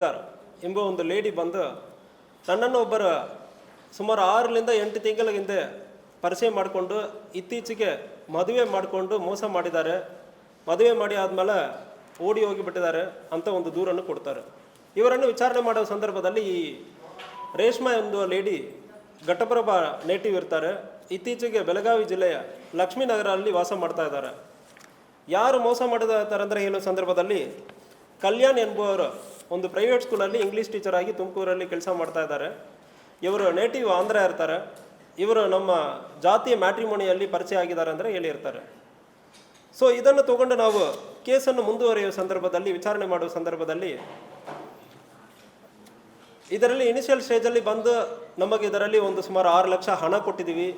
ಎಂಬ ಒಂದು ಲೇಡಿ ಬಂದು ನನ್ನನ್ನು ಒಬ್ಬರ ಸುಮಾರು 6 ರಿಂದ 8 ತಿಂಗಳ ಹಿಂದೆ ಪರಿಚಯ ಮಾಡಿಕೊಂಡು ಇತ್ತೀಚೆಗೆ ಮದುವೆ ಮಾಡಿಕೊಂಡು ಮೋಸ ಮಾಡಿದ್ದಾರೆ, ಮದುವೆ ಮಾಡಿ ಆದಮೇಲೆ ಓಡಿ ಹೋಗಿಬಿಟ್ಟಿದ್ದಾರೆ ಅಂತ ಒಂದು ದೂರನ್ನು ಕೊಡ್ತಾರೆ. ಇವರನ್ನು ವಿಚಾರಣೆ ಮಾಡೋ ಸಂದರ್ಭದಲ್ಲಿ ಈ ರೇಷ್ಮಾ ಎಂದು ಲೇಡಿ ಘಟಪ್ರಭಾ ನೇಟಿವ್ ಇರ್ತಾರೆ. ಇತ್ತೀಚೆಗೆ ಬೆಳಗಾವಿ ಜಿಲ್ಲೆಯ ಲಕ್ಷ್ಮೀನಗರ ಅಲ್ಲಿ ವಾಸ ಮಾಡ್ತಾ ಇದ್ದಾರೆ. ಯಾರು ಮೋಸ ಮಾಡಿದ್ದಾರೆ ಅಂದರೆ ಹೇಳೋ ಸಂದರ್ಭದಲ್ಲಿ ಕಲ್ಯಾಣ್ ಎಂಬುವರು ಒಂದು ಪ್ರೈವೇಟ್ ಸ್ಕೂಲಲ್ಲಿ ಇಂಗ್ಲೀಷ್ ಟೀಚರ್ ಆಗಿ ತುಮಕೂರಲ್ಲಿ ಕೆಲಸ ಮಾಡ್ತಾ ಇದ್ದಾರೆ. ಇವರು ನೇಟಿವ್ ಆಂಧ್ರ ಇರ್ತಾರೆ. ಇವರು ನಮ್ಮ ಜಾತಿಯ ಮ್ಯಾಟ್ರಿಮೋನಿಯಲ್ಲಿ ಪರಿಚಯ ಆಗಿದ್ದಾರೆ ಅಂದರೆ ಹೇಳಿರ್ತಾರೆ. ಸೊ ಇದನ್ನು ತಗೊಂಡು ನಾವು ಕೇಸನ್ನು ಮುಂದುವರಿಯುವ ಸಂದರ್ಭದಲ್ಲಿ ವಿಚಾರಣೆ ಮಾಡುವ ಸಂದರ್ಭದಲ್ಲಿ ಇದರಲ್ಲಿ ಇನಿಷಿಯಲ್ ಸ್ಟೇಜಲ್ಲಿ ಬಂದು ನಮಗೆ ಇದರಲ್ಲಿ ಒಂದು ಸುಮಾರು 6 ಲಕ್ಷ ಹಣ ಕೊಟ್ಟಿದ್ದೀವಿ,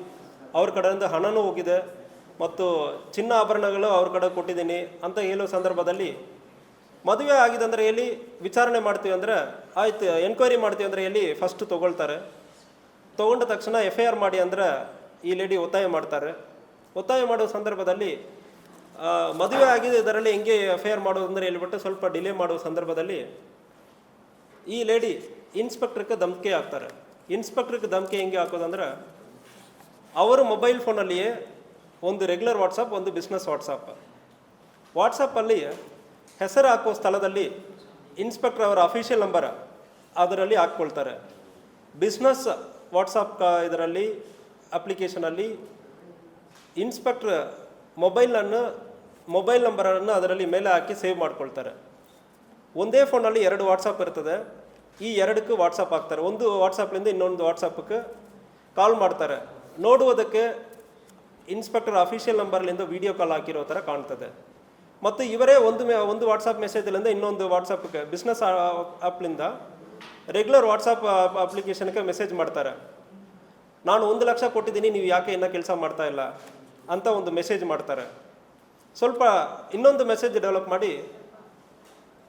ಅವ್ರ ಕಡೆಯಿಂದ ಹಣನೂ ಹೋಗಿದೆ ಮತ್ತು ಚಿನ್ನ ಆಭರಣಗಳು ಅವ್ರ ಕಡೆ ಕೊಟ್ಟಿದ್ದೀನಿ ಅಂತ ಹೇಳೋ ಸಂದರ್ಭದಲ್ಲಿ ಮದುವೆ ಆಗಿದೆ ಅಂದರೆ ಎಲ್ಲಿ ವಿಚಾರಣೆ ಮಾಡ್ತೀವಿ ಅಂದರೆ ಆಯ್ತು, ಎನ್ಕ್ವೈರಿ ಮಾಡ್ತೀವಿ ಅಂದರೆ ಎಲ್ಲಿ ಫಸ್ಟ್ ತೊಗೊಳ್ತಾರೆ. ತೊಗೊಂಡ ತಕ್ಷಣ FIR ಮಾಡಿ ಅಂದರೆ ಈ ಲೇಡಿ ಒತ್ತಾಯ ಮಾಡ್ತಾರೆ. ಒತ್ತಾಯ ಮಾಡೋ ಸಂದರ್ಭದಲ್ಲಿ ಮದುವೆ ಆಗಿದೆ ಇದರಲ್ಲಿ ಹೆಂಗೆ FIR ಮಾಡೋದು ಅಂದರೆ ಹೇಳ್ಬಿಟ್ಟು ಸ್ವಲ್ಪ ಡಿಲೇ ಮಾಡೋ ಸಂದರ್ಭದಲ್ಲಿ ಈ ಲೇಡಿ ಇನ್ಸ್ಪೆಕ್ಟ್ರಿಗೆ ಧಮಕಿ ಹಾಕ್ತಾರೆ. ಇನ್ಸ್ಪೆಕ್ಟ್ರಿಗೆ ಧಮಕಿ ಹೆಂಗೆ ಹಾಕೋದಂದ್ರೆ ಅವರು ಮೊಬೈಲ್ ಫೋನಲ್ಲಿಯೇ ಒಂದು ರೆಗ್ಯುಲರ್ ವಾಟ್ಸಪ್, ಒಂದು ಬಿಸ್ನೆಸ್ ವಾಟ್ಸಪ್ಪಲ್ಲಿ ಹೆಸರು ಹಾಕೋ ಸ್ಥಳದಲ್ಲಿ ಇನ್ಸ್ಪೆಕ್ಟರ್ ಅವರ ಅಫಿಷಿಯಲ್ ನಂಬರ್ ಅದರಲ್ಲಿ ಹಾಕ್ಕೊಳ್ತಾರೆ. ಬಿಸ್ನೆಸ್ ವಾಟ್ಸಪ್ ಇದರಲ್ಲಿ ಅಪ್ಲಿಕೇಶನಲ್ಲಿ ಇನ್ಸ್ಪೆಕ್ಟ್ರ್ ಮೊಬೈಲ್ ನಂಬರನ್ನು ಅದರಲ್ಲಿ ಮೇಲೆ ಹಾಕಿ ಸೇವ್ ಮಾಡ್ಕೊಳ್ತಾರೆ. ಒಂದೇ ಫೋನಲ್ಲಿ 2 ವಾಟ್ಸಪ್ ಇರ್ತದೆ. ಈ 2ಕ್ಕೂ ವಾಟ್ಸಪ್ ಹಾಕ್ತಾರೆ. ಒಂದು ವಾಟ್ಸಪ್ಲಿಂದ ಇನ್ನೊಂದು ವಾಟ್ಸಪ್ಗೆ ಕಾಲ್ ಮಾಡ್ತಾರೆ. ನೋಡುವುದಕ್ಕೆ ಇನ್ಸ್ಪೆಕ್ಟರ್ ಅಫಿಷಿಯಲ್ ನಂಬರ್ಲಿಂದ ವಿಡಿಯೋ ಕಾಲ್ ಹಾಕಿರೋ ಥರ ಕಾಣ್ತದೆ. ಮತ್ತು ಇವರೇ ಒಂದು ವಾಟ್ಸಪ್ ಮೆಸೇಜಲ್ಲಿಂದ ಇನ್ನೊಂದು ವಾಟ್ಸಪ್ಗೆ ಬಿಸ್ನೆಸ್ ಆ್ಯಪ್ಲಿಂದ ರೆಗ್ಯುಲರ್ ವಾಟ್ಸಪ್ ಅಪ್ಲಿಕೇಶನ್ಗೆ ಮೆಸೇಜ್ ಮಾಡ್ತಾರೆ. ನಾನು 1 ಲಕ್ಷ ಕೊಟ್ಟಿದ್ದೀನಿ, ನೀವು ಯಾಕೆ ಇನ್ನೂ ಕೆಲಸ ಮಾಡ್ತಾ ಇಲ್ಲ ಅಂತ ಒಂದು ಮೆಸೇಜ್ ಮಾಡ್ತಾರೆ. ಸ್ವಲ್ಪ ಇನ್ನೊಂದು ಮೆಸೇಜ್ ಡೆವಲಪ್ ಮಾಡಿ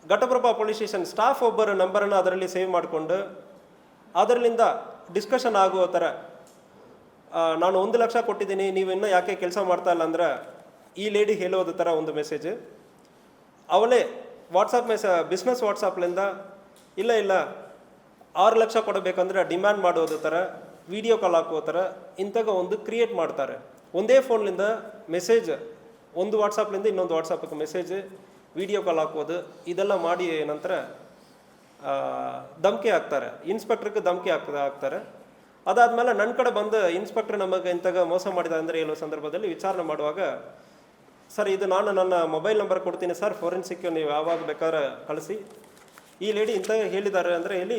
ಘಟಪ್ರಭಾ ಪೊಲೀಸ್ ಸ್ಟೇಷನ್ ಸ್ಟಾಫ್ ಒಬ್ಬರ ನಂಬರನ್ನು ಅದರಲ್ಲಿ ಸೇವ್ ಮಾಡಿಕೊಂಡು ಅದರಲ್ಲಿಂದ ಡಿಸ್ಕಷನ್ ಆಗುವ ಥರ ನಾನು 1 ಲಕ್ಷ ಕೊಟ್ಟಿದ್ದೀನಿ, ನೀವು ಇನ್ನೂ ಯಾಕೆ ಕೆಲಸ ಮಾಡ್ತಾ ಇಲ್ಲ ಅಂದ್ರೆ ಈ ಲೇಡಿ ಹೇಳೋದು ಥರ ಒಂದು ಮೆಸೇಜ್. ಅವಳೇ ಬಿಸ್ನೆಸ್ ವಾಟ್ಸಪ್ಲಿಂದ ಇಲ್ಲ 6 ಲಕ್ಷ ಕೊಡಬೇಕಂದ್ರೆ ಡಿಮ್ಯಾಂಡ್ ಮಾಡೋದು ಥರ, ವಿಡಿಯೋ ಕಾಲ್ ಹಾಕುವ ಥರ ಇಂಥಾಗ ಒಂದು ಕ್ರಿಯೇಟ್ ಮಾಡ್ತಾರೆ. ಒಂದೇ ಫೋನ್ಲಿಂದ ಮೆಸೇಜ್, ಒಂದು ವಾಟ್ಸಪ್ಲಿಂದ ಇನ್ನೊಂದು ವಾಟ್ಸಪ್ಗೆ ಮೆಸೇಜ್, ವಿಡಿಯೋ ಕಾಲ್ ಹಾಕೋದು, ಇದೆಲ್ಲ ಮಾಡಿ ನಂತರ ಧಮಕಿ ಹಾಕ್ತಾರೆ. ಇನ್ಸ್ಪೆಕ್ಟ್ರಿಗೆ ಧಮಕಿ ಹಾಕ್ತಾರೆ. ಅದಾದಮೇಲೆ ನನ್ನ ಕಡೆ ಬಂದು ಇನ್ಸ್ಪೆಕ್ಟ್ರ್ ನಮಗೆ ಇಂಥಾಗ ಮೋಸ ಮಾಡಿದ ಅಂದರೆ ಹೇಳೋ ಸಂದರ್ಭದಲ್ಲಿ ವಿಚಾರಣೆ ಮಾಡುವಾಗ, ಸರ್ ಇದು ನಾನು ನನ್ನ ಮೊಬೈಲ್ ನಂಬರ್ ಕೊಡ್ತೀನಿ ಸರ್, ಫೋರೆನ್ಸಿಕ್ ನೀವು ಯಾವಾಗ ಬೇಕಾದ್ರೆ ಕಳಿಸಿ, ಈ ಲೇಡಿ ಇಂಥ ಹೇಳಿದ್ದಾರೆ ಅಂದರೆ ಹೇಳಿ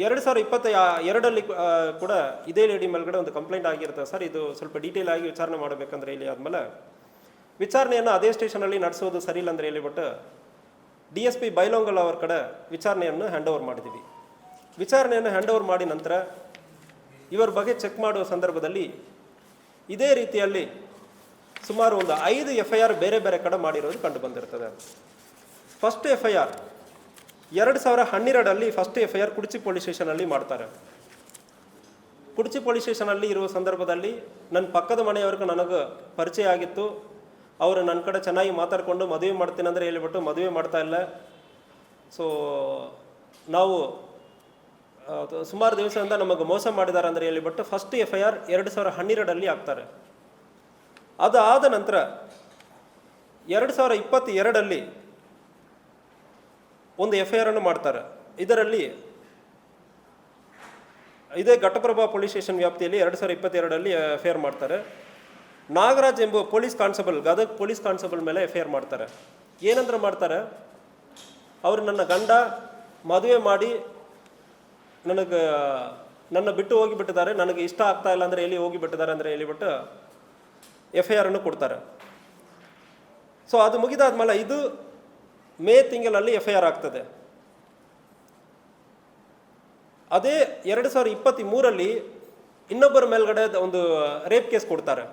2022 ಕೂಡ ಇದೇ ಲೇಡಿ ಮೇಲ್ಗಡೆ ಒಂದು ಕಂಪ್ಲೇಂಟ್ ಆಗಿರ್ತದೆ ಸರ್, ಇದು ಸ್ವಲ್ಪ ಡೀಟೇಲ್ ಆಗಿ ವಿಚಾರಣೆ ಮಾಡಬೇಕಂದ್ರೆ ಹೇಳಿ ಆದಮೇಲೆ ವಿಚಾರಣೆಯನ್ನು ಅದೇ ಸ್ಟೇಷನಲ್ಲಿ ನಡೆಸೋದು ಸರಿ ಇಲ್ಲ ಅಂದರೆ ಹೇಳಿಬಿಟ್ಟು DSP ಬೈಲೊಂಗಲ್ ಅವ್ರ ಕಡೆ ವಿಚಾರಣೆಯನ್ನು ಹ್ಯಾಂಡ್ ಓವರ್ ಮಾಡಿದ್ದೀವಿ. ವಿಚಾರಣೆಯನ್ನು ಹ್ಯಾಂಡ್ ಓವರ್ ಮಾಡಿ ನಂತರ ಇವರ ಬಗ್ಗೆ ಚೆಕ್ ಮಾಡುವ ಸಂದರ್ಭದಲ್ಲಿ ಇದೇ ರೀತಿಯಲ್ಲಿ ಸುಮಾರು ಒಂದು 5 FIR ಬೇರೆ ಬೇರೆ ಕಡೆ ಮಾಡಿರೋದು ಕಂಡು ಬಂದಿರ್ತದೆ. First FIR 2012 first FIR Kudchi police ಸ್ಟೇಷನಲ್ಲಿ ಮಾಡ್ತಾರೆ. ಕುಡ್ಚಿ ಪೊಲೀಸ್ ಸ್ಟೇಷನಲ್ಲಿ ಇರುವ ಸಂದರ್ಭದಲ್ಲಿ ನನ್ನ ಪಕ್ಕದ ಮನೆಯವ್ರಿಗೆ ನನಗೆ ಪರಿಚಯ ಆಗಿತ್ತು. ಅವರು ನನ್ನ ಕಡೆ ಚೆನ್ನಾಗಿ ಮಾತಾಡಿಕೊಂಡು ಮದುವೆ ಮಾಡ್ತೀನಿ ಅಂದರೆ ಹೇಳಿಬಿಟ್ಟು ಮದುವೆ ಮಾಡ್ತಾ ಇಲ್ಲ. ಸೊ ನಾವು ಸುಮಾರು ದಿವಸದಿಂದ ನಮಗೆ ಮೋಸ ಮಾಡಿದ್ದಾರೆ ಅಂದರೆ ಹೇಳಿಬಿಟ್ಟು ಫಸ್ಟ್ FIR 2012 ಆಗ್ತಾರೆ. ಅದಾದ ನಂತರ 2022 ಒಂದು FIR ಅನ್ನು ಮಾಡ್ತಾರೆ. ಇದರಲ್ಲಿ ಇದೇ ಘಟಪ್ರಭಾ ಪೊಲೀಸ್ ಸ್ಟೇಷನ್ ವ್ಯಾಪ್ತಿಯಲ್ಲಿ 2022 FIR ಮಾಡ್ತಾರೆ. ನಾಗರಾಜ್ ಎಂಬ police constable, Gadag police constable ಮೇಲೆ FIR ಮಾಡ್ತಾರೆ. ಏನಂದ್ರೆ ಮಾಡ್ತಾರೆ, ಅವರು ನನ್ನ ಗಂಡ ಮದುವೆ ಮಾಡಿ ನನ್ನ ಬಿಟ್ಟು ಹೋಗಿಬಿಟ್ಟಿದ್ದಾರೆ, ನನಗೆ ಇಷ್ಟ ಆಗ್ತಾ ಇಲ್ಲ ಅಂದರೆ ಎಲ್ಲಿ ಹೋಗಿಬಿಟ್ಟಿದ್ದಾರೆ ಅಂದರೆ ಹೇಳಿಬಿಟ್ಟು FIR ಅನ್ನು ಕೊಡ್ತಾರೆ. ಸೊ ಅದು ಮುಗಿದಾದ್ಮೇಲೆ ಇದು ಮೇ ತಿಂಗಳಲ್ಲಿ FIR ಆಗ್ತದೆ. ಅದೇ 2023 ಇನ್ನೊಬ್ಬರ ಮೇಲ್ಗಡೆ ಒಂದು ರೇಪ್ ಕೇಸ್ ಕೊಡ್ತಾರೆ.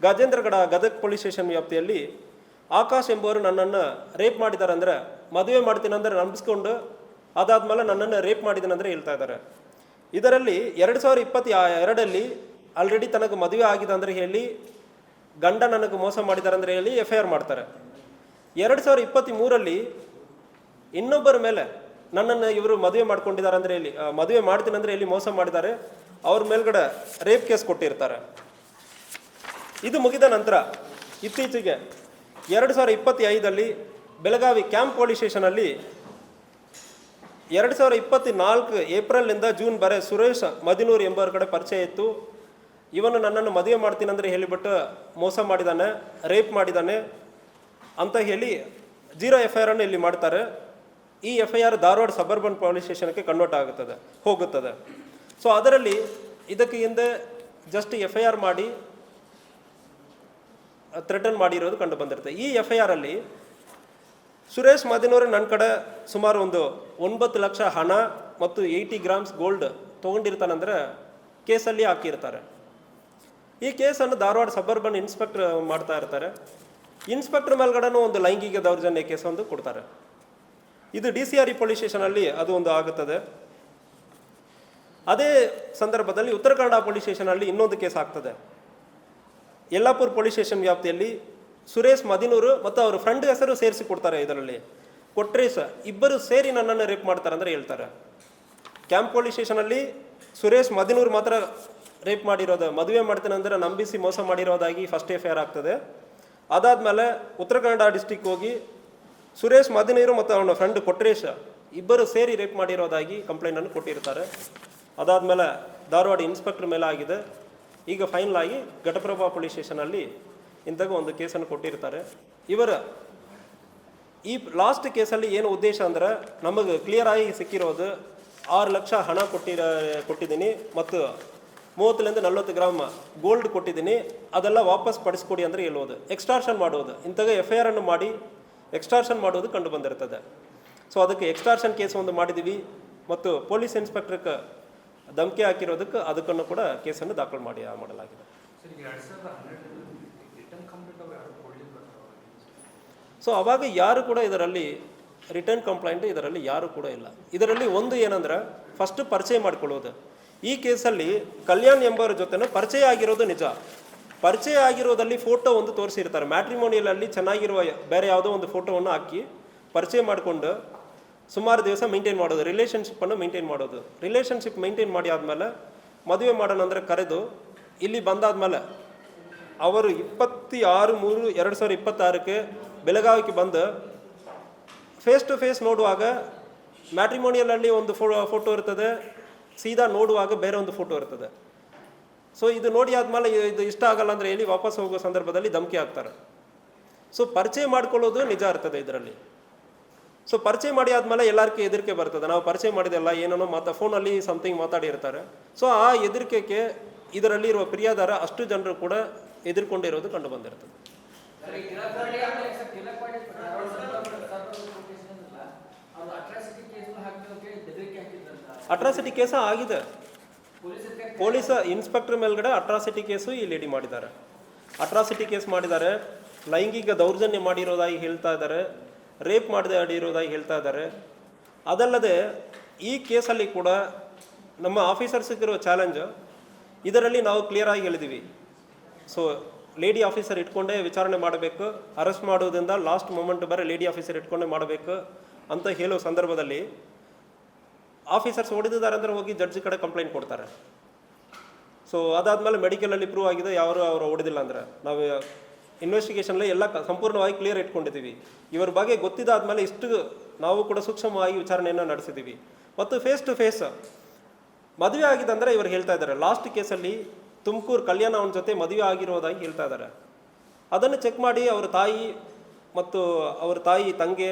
ಗಜೇಂದ್ರಗಡ ಗದಗ ಪೊಲೀಸ್ ಸ್ಟೇಷನ್ ವ್ಯಾಪ್ತಿಯಲ್ಲಿ ಆಕಾಶ್ ಎಂಬುವರು ನನ್ನನ್ನು ರೇಪ್ ಮಾಡಿದ್ದಾರೆ ಅಂದರೆ ಮದುವೆ ಮಾಡ್ತೀನಿ ಅಂದರೆ ನಂಬಿಸ್ಕೊಂಡು ಅದಾದಮೇಲೆ ನನ್ನನ್ನು ರೇಪ್ ಮಾಡಿದ್ದೀನಿ ಅಂದರೆ ಹೇಳ್ತಾ ಇದ್ದಾರೆ. ಇದರಲ್ಲಿ 2022 ಆಲ್ರೆಡಿ ತನಗೆ ಮದುವೆ ಆಗಿದೆ ಅಂದರೆ ಹೇಳಿ ಗಂಡ ನನಗೆ ಮೋಸ ಮಾಡಿದ್ದಾರೆ ಅಂದರೆ ಹೇಳಿ FIR ಮಾಡ್ತಾರೆ. 2023 ಇನ್ನೊಬ್ಬರ ಮೇಲೆ ನನ್ನನ್ನು ಇವರು ಮದುವೆ ಮಾಡ್ಕೊಂಡಿದ್ದಾರೆ ಅಂದರೆ ಇಲ್ಲಿ ಮದುವೆ ಮಾಡ್ತೀನಿ ಅಂದರೆ ಇಲ್ಲಿ ಮೋಸ ಮಾಡಿದ್ದಾರೆ, ಅವ್ರ ಮೇಲ್ಗಡೆ ರೇಪ್ ಕೇಸ್ ಕೊಟ್ಟಿರ್ತಾರೆ. ಇದು ಮುಗಿದ ನಂತರ ಇತ್ತೀಚೆಗೆ 2025 ಬೆಳಗಾವಿ ಕ್ಯಾಂಪ್ ಪೊಲೀಸ್ ಸ್ಟೇಷನಲ್ಲಿ 2024 ಏಪ್ರಿಲ್ನಿಂದ ಜೂನ್ ಬರೆ ಸುರೇಶ್ ಮದಿನೂರ್ ಎಂಬವ್ರ ಕಡೆ ಪರಿಚಯ ಇತ್ತು. ಇವನು ನನ್ನನ್ನು ಮದುವೆ ಮಾಡ್ತೀನಿ ಅಂದರೆ ಹೇಳಿಬಿಟ್ಟು ಮೋಸ ಮಾಡಿದ್ದಾನೆ, ರೇಪ್ ಮಾಡಿದ್ದಾನೆ ಅಂತ ಹೇಳಿ 0 FIR ಅನ್ನು ಇಲ್ಲಿ ಮಾಡ್ತಾರೆ. ಈ FIR ಧಾರವಾಡ ಸಬರ್ಬನ್ ಪೊಲೀಸ್ ಸ್ಟೇಷನ್ಗೆ ಕನ್ವರ್ಟ್ ಹೋಗುತ್ತದೆ. ಸೊ ಅದರಲ್ಲಿ ಇದಕ್ಕೆ ಹಿಂದೆ ಜಸ್ಟ್ FIR ಮಾಡಿ ಥ್ರೆಟನ್ ಮಾಡಿರೋದು ಕಂಡು ಬಂದಿರುತ್ತೆ. ಈ FIR ಅಲ್ಲಿ ಸುರೇಶ್ ಮದಿನೂರು ನನ್ನ ಕಡೆ ಸುಮಾರು ಒಂದು 9 ಲಕ್ಷ ಹಣ ಮತ್ತು 80 ಗ್ರಾಮ್ಸ್ ಗೋಲ್ಡ್ ತೊಗೊಂಡಿರ್ತಾನಂದ್ರೆ ಕೇಸಲ್ಲಿ ಹಾಕಿರ್ತಾರೆ. ಈ ಕೇಸನ್ನು ಧಾರವಾಡ ಸಬರ್ಬನ್ ಇನ್ಸ್ಪೆಕ್ಟರ್ ಮಾಡ್ತಾ ಇರ್ತಾರೆ. ಇನ್ಸ್ಪೆಕ್ಟರ್ ಮೇಲ್ಗಡೆನೂ ಒಂದು ಲೈಂಗಿಕ ದೌರ್ಜನ್ಯ ಕೇಸ್ ಒಂದು ಕೊಡ್ತಾರೆ. ಇದು DCRE ಪೊಲೀಸ್ ಸ್ಟೇಷನಲ್ಲಿ ಅದು ಒಂದು ಆಗುತ್ತದೆ. ಅದೇ ಸಂದರ್ಭದಲ್ಲಿ ಉತ್ತರ ಕನ್ನಡ ಪೊಲೀಸ್ ಸ್ಟೇಷನಲ್ಲಿ ಇನ್ನೊಂದು ಕೇಸ್ ಆಗ್ತದೆ. ಯಲ್ಲಾಪುರ ಪೊಲೀಸ್ ಸ್ಟೇಷನ್ ವ್ಯಾಪ್ತಿಯಲ್ಲಿ ಸುರೇಶ್ ಮದಿನೂರು ಮತ್ತು ಅವ್ರ ಫ್ರೆಂಡ್ ಹೆಸರು ಸೇರಿಸಿ ಕೊಡ್ತಾರೆ. ಇದರಲ್ಲಿ ಕೊಟ್ರೇಶ್ ಇಬ್ಬರು ಸೇರಿ ನನ್ನನ್ನು ರೇಪ್ ಮಾಡ್ತಾರೆ ಅಂದರೆ ಹೇಳ್ತಾರೆ. ಕ್ಯಾಂಪ್ ಪೊಲೀಸ್ ಸ್ಟೇಷನಲ್ಲಿ ಸುರೇಶ್ ಮದಿನೂರು ಮಾತ್ರ ರೇಪ್ ಮಾಡಿರೋದು, ಮದುವೆ ಮಾಡ್ತೀನಿ ಅಂದರೆ ನಂಬಿಸಿ ಮೋಸ ಮಾಡಿರೋದಾಗಿ ಫಸ್ಟ್ FIR ಆಗ್ತದೆ. ಅದಾದಮೇಲೆ ಉತ್ತರ ಕನ್ನಡ ಡಿಸ್ಟಿಕ್ ಹೋಗಿ ಸುರೇಶ್ ಮದಿನೂರು ಮತ್ತು ಅವನ ಫ್ರೆಂಡ್ ಕೊಟ್ರೇಶ್ ಇಬ್ಬರು ಸೇರಿ ರೇಪ್ ಮಾಡಿರೋದಾಗಿ ಕಂಪ್ಲೇಂಟನ್ನು ಕೊಟ್ಟಿರ್ತಾರೆ. ಅದಾದಮೇಲೆ ಧಾರವಾಡ ಇನ್ಸ್ಪೆಕ್ಟರ್ ಮೇಲೆ ಆಗಿದೆ. ಈಗ ಫೈನಲ್ ಆಗಿ ಘಟಪ್ರಭಾ ಪೊಲೀಸ್ ಸ್ಟೇಷನಲ್ಲಿ ಇಂಥಗೂ ಒಂದು ಕೇಸನ್ನು ಕೊಟ್ಟಿರ್ತಾರೆ. ಇವರ ಈ ಲಾಸ್ಟ್ ಕೇಸಲ್ಲಿ ಏನು ಉದ್ದೇಶ ಅಂದರೆ ನಮಗೆ ಕ್ಲಿಯರ್ ಆಗಿ ಸಿಕ್ಕಿರೋದು 6 ಲಕ್ಷ ಹಣ ಕೊಟ್ಟಿದ್ದೀನಿ ಮತ್ತು 30 ರಿಂದ 40 ಗ್ರಾಮ್ ಗೋಲ್ಡ್ ಕೊಟ್ಟಿದ್ದೀನಿ, ಅದೆಲ್ಲ ವಾಪಸ್ ಪಡಿಸ್ಕೊಡಿ ಅಂದರೆ ಹೇಳೋದು, ಎಕ್ಸ್ಟಾರ್ಷನ್ ಮಾಡೋದು. ಇಂಥಗ FIR ಅನ್ನು ಮಾಡಿ ಎಕ್ಸ್ಟಾರ್ಷನ್ ಮಾಡೋದು ಕಂಡು ಬಂದಿರ್ತದೆ. ಸೊ ಅದಕ್ಕೆ ಎಕ್ಸ್ಟಾರ್ಷನ್ ಕೇಸ್ ಒಂದು ಮಾಡಿದ್ದೀವಿ ಮತ್ತು ಪೊಲೀಸ್ ಇನ್ಸ್ಪೆಕ್ಟರ್ಗೆ ಧಮಕಿ ಹಾಕಿರೋದಕ್ಕೆ ಅದಕ್ಕನ್ನು ಕೂಡ ಕೇಸನ್ನು ದಾಖಲು ಮಾಡಲಾಗಿದೆ. ಸೊ ಅವಾಗ ಯಾರು ಕೂಡ ಇದರಲ್ಲಿ ರಿಟರ್ನ್ ಕಂಪ್ಲೇಂಟ್ ಇದರಲ್ಲಿ ಯಾರು ಕೂಡ ಇಲ್ಲ. ಇದರಲ್ಲಿ ಒಂದು ಏನಂದ್ರೆ ಫಸ್ಟ್ ಪರಿಚಯ ಮಾಡಿಕೊಳ್ಳೋದು. ಈ ಕೇಸಲ್ಲಿ ಕಲ್ಯಾಣ್ ಎಂಬವರ ಜೊತೆ ಪರಿಚಯ ಆಗಿರೋದು ನಿಜ. ಪರಿಚಯ ಆಗಿರೋದಲ್ಲಿ ಫೋಟೋ ಒಂದು ತೋರಿಸಿರ್ತಾರೆ. ಮ್ಯಾಟ್ರಿಮೋನಿಯಲಲ್ಲಿ ಚೆನ್ನಾಗಿರುವ ಬೇರೆ ಯಾವುದೋ ಒಂದು ಫೋಟೋವನ್ನು ಹಾಕಿ ಪರಿಚಯ ಮಾಡಿಕೊಂಡು ಸುಮಾರು ದಿವಸ ಮೇಂಟೈನ್ ಮಾಡೋದು, ರಿಲೇಷನ್ಶಿಪ್ಪನ್ನು ಮೇಂಟೈನ್ ಮಾಡೋದು. ರಿಲೇಷನ್ಶಿಪ್ ಮೇಂಟೈನ್ ಮಾಡಿ ಆದಮೇಲೆ ಮದುವೆ ಮಾಡೋಣ ಅಂದರೆ ಕರೆದು ಇಲ್ಲಿ ಬಂದಾದ್ಮೇಲೆ ಅವರು 26/3/2026 ಬೆಳಗಾವಿಗೆ ಬಂದು ಫೇಸ್ ಟು ಫೇಸ್ ನೋಡುವಾಗ ಮ್ಯಾಟ್ರಿಮೋನಿಯಲಲ್ಲಿ ಒಂದು ಫೋಟೋ ಇರ್ತದೆ, ಸೀದಾ ನೋಡುವಾಗ ಬೇರೆ ಒಂದು ಫೋಟೋ ಇರ್ತದೆ. ಸೊ ಇದು ನೋಡಿ ಆದಮೇಲೆ ಇದು ಇಷ್ಟ ಆಗಲ್ಲ ಅಂದರೆ ಹೇಳಿ ವಾಪಸ್ ಹೋಗೋ ಸಂದರ್ಭದಲ್ಲಿ ಧಮಕಿ ಹಾಕ್ತಾರೆ. ಸೊ ಪರಿಚಯ ಮಾಡ್ಕೊಳ್ಳೋದು ನಿಜ ಇರ್ತದೆ ಇದರಲ್ಲಿ. ಸೊ ಪರಿಚಯ ಮಾಡಿ ಆದಮೇಲೆ ಎಲ್ಲರಿಗೂ ಹೆದರಿಕೆ ಬರ್ತದೆ, ನಾವು ಪರಿಚಯ ಮಾಡಿದೆಲ್ಲ ಏನೇನೋ ಫೋನಲ್ಲಿ ಸಮಥಿಂಗ್ ಮಾತಾಡಿರ್ತಾರೆ. ಸೊ ಆ ಹೆದರಿಕೆಗೆ ಇದರಲ್ಲಿ ಇರುವ ಪ್ರಿಯಾದಾರ ಅಷ್ಟು ಜನರು ಕೂಡ ಎದುರ್ಕೊಂಡಿರೋದು ಕಂಡು ಬಂದಿರ್ತದೆ. ಅಟ್ರಾಸಿಟಿ ಕೇಸ ಆಗಿದೆ. ಪೊಲೀಸ್ ಇನ್ಸ್ಪೆಕ್ಟರ್ ಮೇಲ್ಗಡೆ ಅಟ್ರಾಸಿಟಿ ಕೇಸು ಈ ಲೇಡಿ ಮಾಡಿದ್ದಾರೆ. ಅಟ್ರಾಸಿಟಿ ಕೇಸ್ ಮಾಡಿದ್ದಾರೆ, ಲೈಂಗಿಕ ದೌರ್ಜನ್ಯ ಮಾಡಿರೋದಾಗಿ ಹೇಳ್ತಾ ಇದ್ದಾರೆ, ರೇಪ್ ಮಾಡಿರೋದಾಗಿ ಹೇಳ್ತಾ ಇದ್ದಾರೆ. ಅದಲ್ಲದೆ ಈ ಕೇಸಲ್ಲಿ ಕೂಡ ನಮ್ಮ ಆಫೀಸರ್ಸ್ಗಿರೋ ಚಾಲೆಂಜ್ ಇದರಲ್ಲಿ ನಾವು ಕ್ಲಿಯರ್ ಆಗಿ ಹೇಳಿದ್ದೀವಿ. ಸೊ ಲೇಡಿ ಆಫೀಸರ್ ಇಟ್ಕೊಂಡೇ ವಿಚಾರಣೆ ಮಾಡಬೇಕು, ಅರೆಸ್ಟ್ ಮಾಡೋದ್ರಿಂದ ಲಾಸ್ಟ್ ಮೂಮೆಂಟ್ ಬರೀ ಲೇಡಿ ಆಫೀಸರ್ ಇಟ್ಕೊಂಡೇ ಮಾಡಬೇಕು ಅಂತ ಹೇಳೋ ಸಂದರ್ಭದಲ್ಲಿ ಆಫೀಸರ್ಸ್ ಹೊಡೆದಿದ್ದಾರೆ ಅಂದರೆ ಹೋಗಿ ಜಡ್ಜ್ ಕಡೆ ಕಂಪ್ಲೇಂಟ್ ಕೊಡ್ತಾರೆ. ಸೊ ಅದಾದಮೇಲೆ ಮೆಡಿಕಲಲ್ಲಿ ಪ್ರೂವ್ ಆಗಿದೆ ಯಾರು ಅವರು ಹೊಡೆದಿಲ್ಲ ಅಂದರೆ ನಾವು ಇನ್ವೆಸ್ಟಿಗೇಷನಲ್ಲಿ ಎಲ್ಲ ಸಂಪೂರ್ಣವಾಗಿ ಕ್ಲಿಯರ್ ಇಟ್ಕೊಂಡಿದ್ದೀವಿ. ಇವರ ಬಗ್ಗೆ ಗೊತ್ತಿದ್ದಾದ್ಮೇಲೆ ಇಷ್ಟು ನಾವು ಕೂಡ ಸೂಕ್ಷ್ಮವಾಗಿ ವಿಚಾರಣೆಯನ್ನು ನಡೆಸಿದ್ದೀವಿ. ಮತ್ತು ಫೇಸ್ ಟು ಫೇಸ್ ಮದುವೆ ಆಗಿದೆ ಅಂದರೆ ಇವರು ಹೇಳ್ತಾ ಇದ್ದಾರೆ. ಲಾಸ್ಟ್ ಕೇಸಲ್ಲಿ ತುಮಕೂರು ಕಲ್ಯಾಣ ಅವನ ಜೊತೆ ಮದುವೆ ಆಗಿರೋದಾಗಿ ಹೇಳ್ತಾ ಇದ್ದಾರೆ. ಅದನ್ನು ಚೆಕ್ ಮಾಡಿ ಅವರ ತಾಯಿ ಮತ್ತು ಅವರ ತಾಯಿ ತಂಗೆ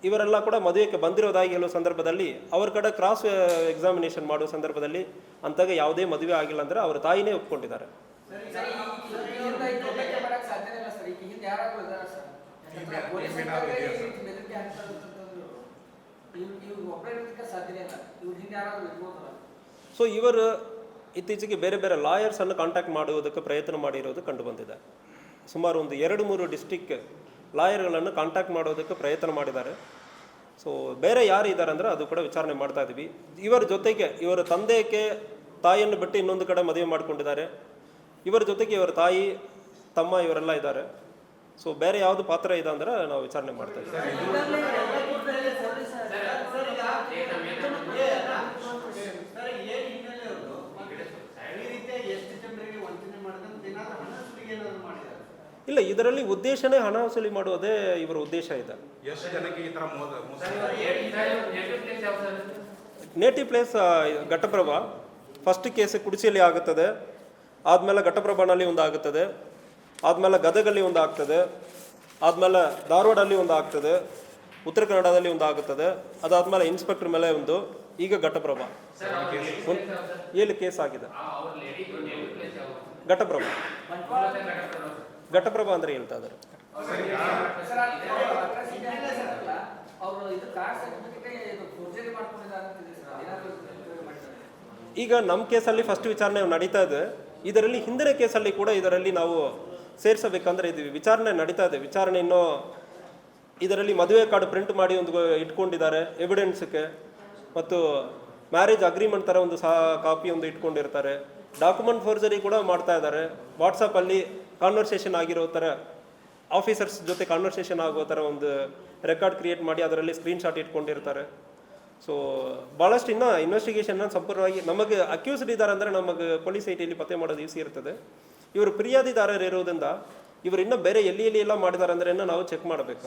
ಇವರೆಲ್ಲ ಕೂಡ ಮದುವೆಗೆ ಬಂದಿರೋದಾಗಿ ಹೇಳೋ ಸಂದರ್ಭದಲ್ಲಿ ಅವ್ರ ಕಡೆ ಕ್ರಾಸ್ ಎಕ್ಸಾಮಿನೇಷನ್ ಮಾಡೋ ಸಂದರ್ಭದಲ್ಲಿ ಅಂತಾಗ ಯಾವುದೇ ಮದುವೆ ಆಗಿಲ್ಲ ಅಂದರೆ ಅವರ ತಾಯಿನೇ ಒಪ್ಕೊಂಡಿದ್ದಾರೆ. ಸೊ ಇವರು ಇತ್ತೀಚೆಗೆ ಬೇರೆ ಬೇರೆ ಲಾಯರ್ಸನ್ನು ಕಾಂಟ್ಯಾಕ್ಟ್ ಮಾಡುವುದಕ್ಕೆ ಪ್ರಯತ್ನ ಮಾಡಿರೋದು ಕಂಡು ಬಂದಿದೆ. ಸುಮಾರು ಒಂದು 2-3 ಡಿಸ್ಟಿಕ್ ಲಾಯರ್ಗಳನ್ನು ಕಾಂಟ್ಯಾಕ್ಟ್ ಮಾಡೋದಕ್ಕೆ ಪ್ರಯತ್ನ ಮಾಡಿದ್ದಾರೆ. ಸೊ ಬೇರೆ ಯಾರು ಇದ್ದಾರೆ ಅಂದರೆ ಅದು ಕೂಡ ವಿಚಾರಣೆ ಮಾಡ್ತಾ ಇದ್ದೀವಿ. ಇವರ ಜೊತೆಗೆ ಇವರ ತಂದೆಗೆ ತಾಯಿಯನ್ನು ಬಿಟ್ಟು ಇನ್ನೊಂದು ಕಡೆ ಮದುವೆ ಮಾಡಿಕೊಂಡಿದ್ದಾರೆ. ಇವರ ಜೊತೆಗೆ ಇವರ ತಾಯಿ ತಮ್ಮ ಇವರೆಲ್ಲ ಇದ್ದಾರೆ. ಸೊ ಬೇರೆ ಯಾವುದು ಪಾತ್ರ ಇದೆ ಅಂದರೆ ನಾವು ವಿಚಾರಣೆ ಮಾಡ್ತಾ ಇದ್ದೀವಿ. ಇಲ್ಲ, ಇದರಲ್ಲಿ ಉದ್ದೇಶನೇ ಹಣ ವಸೂಲಿ ಮಾಡುವುದೇ ಇವರ ಉದ್ದೇಶ ಇದೆ. ಎಷ್ಟು ಜನಕ್ಕೆ ಈ ತರ ಮೋಸ? Native place Ghataprabha. First case ಕುಡಿಸಿಯಲ್ಲಿ ಆಗುತ್ತದೆ, ಆದಮೇಲೆ ಘಟಪ್ರಭಾನಲ್ಲಿ ಒಂದು ಆಗುತ್ತದೆ, ಆದಮೇಲೆ ಗದಗಲ್ಲಿ ಒಂದು ಆಗ್ತದೆ, ಆದಮೇಲೆ ಧಾರವಾಡಲ್ಲಿ ಒಂದು ಆಗ್ತದೆ, ಉತ್ತರ ಕನ್ನಡದಲ್ಲಿ ಒಂದು ಆಗುತ್ತದೆ, ಅದಾದಮೇಲೆ ಇನ್ಸ್ಪೆಕ್ಟರ್ ಮೇಲೆ ಒಂದು, ಈಗ ಘಟಪ್ರಭಾ ಏಳು ಕೇಸ್ ಆಗಿದೆ. ಘಟಪ್ರಭಾ ಘಟಪ್ರಭಾ ಅಂದರೆ ಹೇಳ್ತಾ ಇದ್ದಾರೆ. ಈಗ ನಮ್ಮ ಕೇಸಲ್ಲಿ ಫಸ್ಟ್ ವಿಚಾರಣೆ ನಡೀತಾ ಇದೆ. ಇದರಲ್ಲಿ ಹಿಂದಿನ ಕೇಸಲ್ಲಿ ಕೂಡ ಇದರಲ್ಲಿ ನಾವು ಸೇರಿಸಬೇಕಂದ್ರೆ ಇದು ವಿಚಾರಣೆ ನಡೀತಾ ಇದೆ. ವಿಚಾರಣೆ ಇನ್ನೂ ಇದರಲ್ಲಿ ಮದುವೆ ಕಾರ್ಡ್ ಪ್ರಿಂಟ್ ಮಾಡಿ ಒಂದು ಇಟ್ಕೊಂಡಿದ್ದಾರೆ ಎವಿಡೆನ್ಸ್ಗೆ, ಮತ್ತು ಮ್ಯಾರೇಜ್ ಅಗ್ರಿಮೆಂಟ್ ಥರ ಒಂದು ಕಾಪಿ ಒಂದು ಇಟ್ಕೊಂಡಿರ್ತಾರೆ. ಡಾಕ್ಯುಮೆಂಟ್ ಫೋರ್ಜರಿ ಕೂಡ ಮಾಡ್ತಾ ಇದ್ದಾರೆ. ವಾಟ್ಸಪ್ಪಲ್ಲಿ ಕಾನ್ವರ್ಸೇಷನ್ ಆಗಿರೋ ಥರ, ಆಫೀಸರ್ಸ್ ಜೊತೆ ಕಾನ್ವರ್ಸೇಷನ್ ಆಗೋ ಥರ ಒಂದು ರೆಕಾರ್ಡ್ ಕ್ರಿಯೇಟ್ ಮಾಡಿ ಅದರಲ್ಲಿ ಸ್ಕ್ರೀನ್ಶಾಟ್ ಇಟ್ಕೊಂಡಿರ್ತಾರೆ. ಸೊ ಭಾಳಷ್ಟು ಇನ್ನೂ ಇನ್ವೆಸ್ಟಿಗೇಷನ್ನ ಸಂಪೂರ್ಣವಾಗಿ ನಮಗೆ ಅಕ್ಯೂಸ್ಡ್ ಇದ್ದಾರೆ ಅಂದರೆ ನಮಗೆ ಪೊಲೀಸ್ ಐಟಿಯಲ್ಲಿ ಪತ್ತೆ ಮಾಡೋದು ಈಸಿ ಇರ್ತದೆ. ಇವರು ಫಿರ್ಯಾದಿದಾರರು ಇರೋದ್ರಿಂದ ಇವರು ಇನ್ನೂ ಬೇರೆ ಎಲ್ಲಿ ಎಲ್ಲ ಮಾಡಿದ್ದಾರೆ ಅಂದರೆ ನಾವು ಚೆಕ್ ಮಾಡಬೇಕು.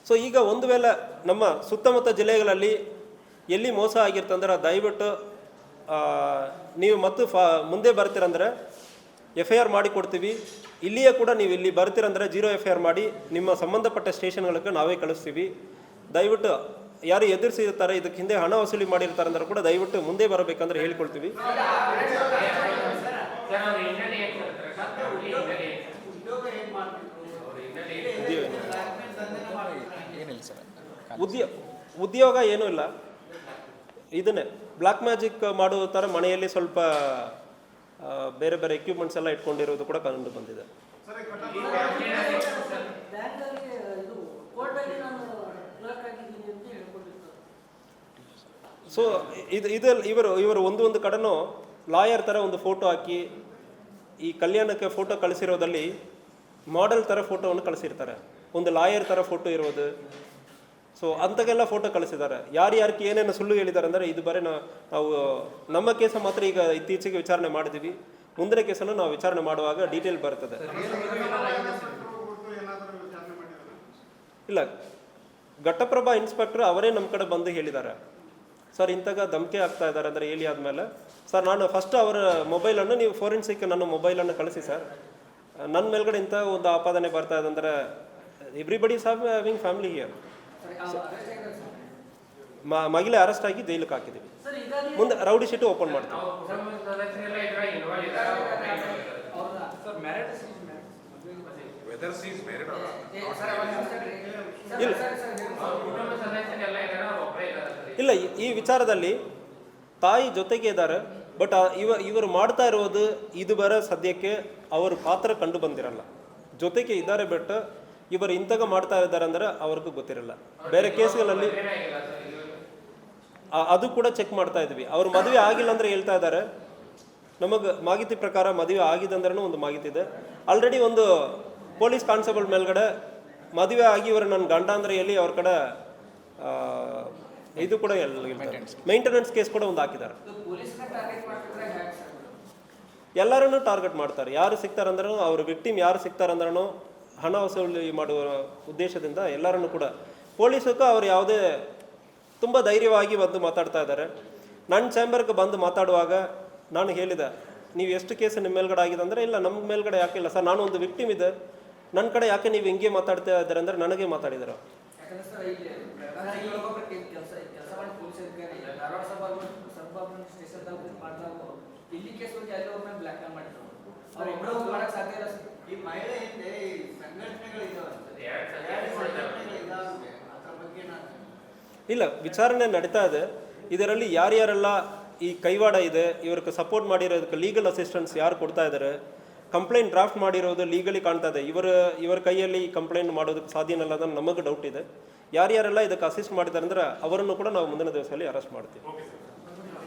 ಸೊ ಈಗ ಒಂದು ವೇಳೆ ನಮ್ಮ ಸುತ್ತಮುತ್ತ ಜಿಲ್ಲೆಗಳಲ್ಲಿ ಎಲ್ಲಿ ಮೋಸ ಆಗಿರ್ತಂದ್ರೆ ದಯವಿಟ್ಟು ನೀವು ಮತ್ತು ಮುಂದೆ ಬರ್ತೀರಂದರೆ FIR ಮಾಡಿ ಕೊಡ್ತೀವಿ. ಇಲ್ಲಿಯೇ ಕೂಡ ನೀವು ಇಲ್ಲಿ ಬರ್ತೀರಂದರೆ 0 FIR ಮಾಡಿ ನಿಮ್ಮ ಸಂಬಂಧಪಟ್ಟ ಸ್ಟೇಷನ್ಗಳಿಗೆ ನಾವೇ ಕಳಿಸ್ತೀವಿ. ದಯವಿಟ್ಟು ಯಾರು ಎದುರಿಸಿರ್ತಾರೆ, ಇದಕ್ಕೆ ಹಿಂದೆ ಹಣ ವಸೂಲಿ ಮಾಡಿರ್ತಾರೆ ಅಂದ್ರೆ ಕೂಡ ದಯವಿಟ್ಟು ಮುಂದೆ ಬರಬೇಕಂದ್ರೆ ಹೇಳ್ಕೊಳ್ತೀವಿ. ಉದ್ಯೋಗ ಏನೂ ಇಲ್ಲ, ಇದನ್ನೇ ಬ್ಲ್ಯಾಕ್ ಮ್ಯಾಜಿಕ್ ಮಾಡೋ ಥರ ಮನೆಯಲ್ಲಿ ಸ್ವಲ್ಪ ಬೇರೆ ಬೇರೆ ಎಕ್ವಿಪ್ಮೆಂಟ್ಸ್ ಎಲ್ಲ ಇಟ್ಕೊಂಡಿರೋದು ಕೂಡ ಕಂಡು ಬಂದಿದೆ. ಸೊ ಇವರು ಒಂದು ಕಡೆನೂ ಲಾಯರ್ ಥರ ಒಂದು ಫೋಟೋ ಹಾಕಿ ಈ ಕಲ್ಯಾಣಕ್ಕೆ ಫೋಟೋ ಕಳಿಸಿರೋದಲ್ಲಿ ಮಾಡೆಲ್ ಥರ ಫೋಟೋವನ್ನು ಕಳಿಸಿರ್ತಾರೆ, ಒಂದು ಲಾಯರ್ ಥರ ಫೋಟೋ ಇರೋದು. ಸೊ ಅಂಥಗೆಲ್ಲ ಫೋಟೋ ಕಳಿಸಿದ್ದಾರೆ. ಯಾರ್ಯಾರಿಗೆ ಏನೇನು ಸುಳ್ಳು ಹೇಳಿದ್ದಾರೆ ಅಂದರೆ ಇದು ಬರೀ ನಾವು ನಮ್ಮ ಕೇಸ ಮಾತ್ರ ಈಗ ಇತ್ತೀಚೆಗೆ ವಿಚಾರಣೆ ಮಾಡಿದ್ದೀವಿ. ಮುಂದಿನ ಕೇಸನ್ನು ನಾವು ವಿಚಾರಣೆ ಮಾಡುವಾಗ ಡೀಟೇಲ್ ಬರ್ತದೆ. ಇಲ್ಲ, ಘಟಪ್ರಭಾ ಇನ್ಸ್ಪೆಕ್ಟರ್ ಅವರೇ ನಮ್ಮ ಕಡೆ ಬಂದು ಹೇಳಿದ್ದಾರೆ, ಸರ್ ಇಂಥಗ ಧಮಕಿ ಆಗ್ತಾ ಇದ್ದಾರೆ ಅಂದರೆ ಹೇಳಿ ಆದಮೇಲೆ, ಸರ್ ನಾನು ಫಸ್ಟ್ ಅವರ ಮೊಬೈಲನ್ನು ನೀವು ಫೋರೆನ್ಸಿಕ್ ನನ್ನ ಮೊಬೈಲನ್ನು ಕಳಿಸಿ ಸರ್, ನನ್ನ ಮೇಲ್ಗಡೆ ಇಂಥ ಒಂದು ಆಪಾದನೆ ಬರ್ತಾ ಇದೆ ಅಂದರೆ everybody is having family here. ಮಹಿಳೆ ಅರೆಸ್ಟ್ ಆಗಿ ಜೈಲಿಗೆ ಹಾಕಿದ್ದೀವಿ. ಮುಂದೆ ರೌಡಿ ಶೀಟು ಓಪನ್ ಮಾಡ್ತೀವಿ. ಇಲ್ಲ, ಈ ವಿಚಾರದಲ್ಲಿ ತಾಯಿ ಜೊತೆಗೆ ಇದ್ದಾರೆ, ಬಟ್ ಇವರು ಮಾಡ್ತಾ ಇರೋದು ಇದು ಬರೋ ಸದ್ಯಕ್ಕೆ ಅವ್ರ ಪಾತ್ರ ಕಂಡು ಬಂದಿರಲ್ಲ. ಜೊತೆಗೆ ಇದ್ದಾರೆ, ಬಟ್ ಇವರು ಇಂಥಗ ಮಾಡ್ತಾ ಇದ್ದಾರೆ ಅಂದರೆ ಅವ್ರಿಗೂ ಗೊತ್ತಿರಲ್ಲ. ಬೇರೆ ಕೇಸ್ಗಳಲ್ಲಿ ಅದು ಕೂಡ ಚೆಕ್ ಮಾಡ್ತಾ ಇದ್ವಿ. ಅವ್ರು ಮದುವೆ ಆಗಿಲ್ಲ ಅಂದರೆ ಹೇಳ್ತಾ ಇದ್ದಾರೆ. ನಮಗೆ ಮಾಹಿತಿ ಪ್ರಕಾರ ಮದುವೆ ಆಗಿದೆ ಅಂದ್ರೂ ಒಂದು ಮಾಹಿತಿ ಇದೆ. ಆಲ್ರೆಡಿ ಒಂದು ಪೊಲೀಸ್ ಕಾನ್ಸ್ಟೇಬಲ್ ಮೇಲ್ಗಡೆ ಮದುವೆ ಆಗಿ ಇವರು ನನ್ನ ಗಂಡ ಅಂದರೆ ಎಲ್ಲಿ ಅವ್ರ ಕಡೆ ಇದು ಕೂಡ ಮೇಂಟೆನೆನ್ಸ್ ಕೇಸ್ ಕೂಡ ಒಂದು ಹಾಕಿದ್ದಾರೆ. ಎಲ್ಲರನ್ನೂ ಟಾರ್ಗೆಟ್ ಮಾಡ್ತಾರೆ. ಯಾರು ಸಿಗ್ತಾರಂದ್ರೂ, ಅವ್ರ ವಿಕ್ಟಿಮ್ ಯಾರು ಸಿಗ್ತಾರಂದ್ರೂ ಹಣ ವಸೂಲಿ ಮಾಡುವ ಉದ್ದೇಶದಿಂದ ಎಲ್ಲರನ್ನೂ ಕೂಡ ಪೊಲೀಸಕ್ಕೂ ಅವ್ರು ಯಾವುದೇ ತುಂಬ ಧೈರ್ಯವಾಗಿ ಬಂದು ಮಾತಾಡ್ತಾ ಇದ್ದಾರೆ. ನನ್ನ ಚಾಂಬರ್ಗೆ ಬಂದು ಮಾತಾಡುವಾಗ ನಾನು ಹೇಳಿದೆ, ನೀವು ಎಷ್ಟು ಕೇಸ್ ನಿಮ್ಮ ಮೇಲ್ಗಡೆ ಆಗಿದೆ ಅಂದರೆ, ಇಲ್ಲ ನಮ್ಮ ಮೇಲ್ಗಡೆ ಯಾಕೆ ಇಲ್ಲ ಸರ್, ನಾನು ಒಂದು ವಿಕ್ಟಿಮ್ ಇದೆ, ನನ್ನ ಕಡೆ ಯಾಕೆ ನೀವು ಹಿಂಗೆ ಮಾತಾಡ್ತಾ ಇದ್ದಾರೆ ಅಂದರೆ ನನಗೆ ಮಾತಾಡಿದರು. ಇಲ್ಲ, ವಿಚಾರಣೆ ನಡೀತಾ ಇದೆ. ಇದರಲ್ಲಿ ಯಾರ್ಯಾರೆಲ್ಲ ಈ ಕೈವಾಡ ಇದೆ, ಇವ್ರಿಗೆ ಸಪೋರ್ಟ್ ಮಾಡಿರೋದಕ್ಕೆ ಲೀಗಲ್ ಅಸಿಸ್ಟೆನ್ಸ್ ಯಾರು ಕೊಡ್ತಾ ಇದ್ದಾರೆ, ಕಂಪ್ಲೇಂಟ್ ಡ್ರಾಫ್ಟ್ ಮಾಡಿರೋದು ಲೀಗಲಿ ಕಾಣ್ತಾ ಇದೆ. ಇವರ ಕೈಯಲ್ಲಿ ಕಂಪ್ಲೇಂಟ್ ಮಾಡೋದಕ್ಕೆ ಸಾಧ್ಯನಲ್ಲ ಅನ್ನೋದು ನಮಗೆ ಡೌಟ್ ಇದೆ. ಯಾರ್ಯಾರೆಲ್ಲ ಇದಕ್ಕೆ ಅಸಿಸ್ಟ್ ಮಾಡಿದ್ದಾರೆ ಅಂದರೆ ಅವರನ್ನು ಕೂಡ ನಾವು ಮುಂದಿನ ದಿವಸದಲ್ಲಿ ಅರೆಸ್ಟ್ ಮಾಡ್ತೀವಿ.